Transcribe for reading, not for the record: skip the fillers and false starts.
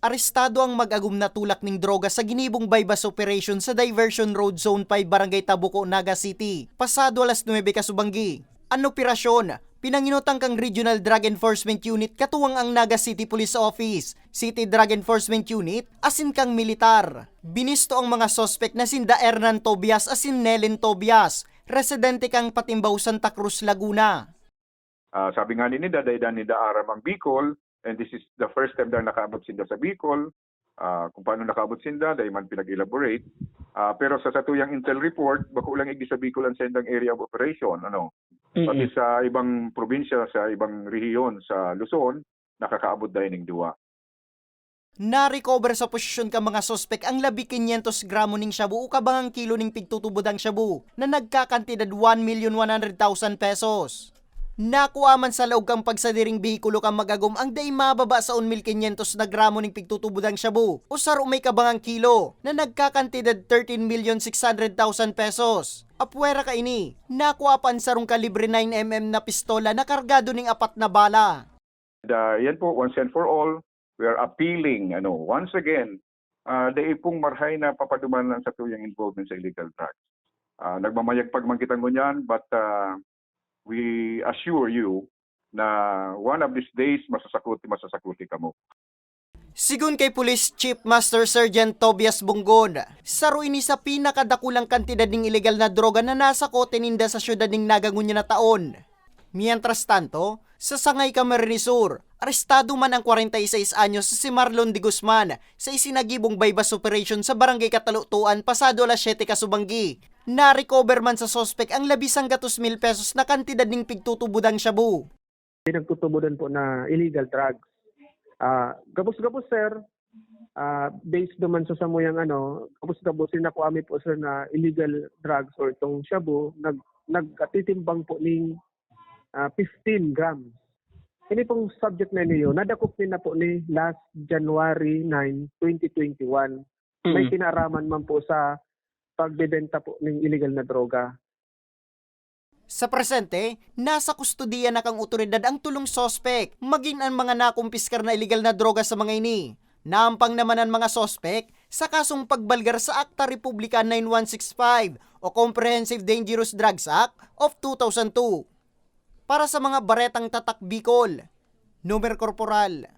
Arestado ang mag-agum na tulak ng droga sa ginibong bypass operation sa Diversion Road Zone 5, Barangay Tabuco, Naga City. Pasado alas 9 kasubanggi. Ang operasyon, pinanginutang kang Regional Drug Enforcement Unit katuwang ang Naga City Police Office, City Drug Enforcement Unit, asin kang militar. Binisto ang mga sospek na sinda Hernan Tobias asin Nelen Tobias, residente kang Patimbaw, Santa Cruz, Laguna. Sabi nga ni daydan ni Aram ang Bicol, and this is the first time na nakaabot sinda sa Bicol. Kung paano nakaabot sinda, dahil man pinag-elaborate. Pero sa satuyang intel report, bako lang igi sa Bicol ang sendang area of operation. Pati sa ibang probinsya, sa ibang rehiyon sa Luzon, nakakaabot dahil ng duwa. Na-recover sa posisyon ka mga sospek ang labi 500 gramo ning shabu o kabangang kilo ning pigtutubod ang shabu na nagkakantidad 1,100,000 pesos. Nakuha man sa laog kang pagsadiring behikulo kang magagom ang day mababa sa 1,500 na gramo ning pigtutubudang shabu o saro may kabangang kilo na nagkakantidad 13,600,000 pesos. Apwera ka ini, nakuha pan sarong kalibre 9mm na pistola na kargado ning 4 na bala. Yan po, once and for all, we are appealing, once again, dahil pong marhay na papaduman lang sa tuyang involvement sa illegal drugs. Nagmamayagpag man kitang ngunyan, but we assure you na one of these days masasakuti ka mo. Sigun kay Police Chief Master Sergeant Tobias Bunggon, saro ini sa pinakadakulang kantidad ng ilegal na droga na nasa kote ninda sa syudad ng Nagangunya na taon. Mientras tanto, sa Sangay Camarines Sur, arestado man ang 46 anyos si Marlon de Guzman sa isinagibong bypass operation sa Barangay Katalutuan pasado alas 7 kasubanggi. Na-recover man sa sospek ang 100,000 pesos na kantidad ng pigtutubudang shabu. Pinagtutubudan po na illegal drugs. Gabos-gabos sir, based naman sa samuyang gabos-gabos sinakuami po sir na illegal drugs or itong shabu, nagkatitimbang po ng 15 grams. Ini pong subject na niyo, nadakop na po ni last January 9, 2021. May kinaraman man po sa pagbebenta po ng illegal na droga. Sa presente, nasa kustodiya na kang otoridad ang tulong sospek, maging ang mga nakumpiskar na illegal na droga sa mga ini. Naampang naman ang mga sospek sa kasong pagbalgar sa Akta Republika 9165 o Comprehensive Dangerous Drugs Act of 2002. Para sa mga baretang tatak Bicol, Nomer Corporal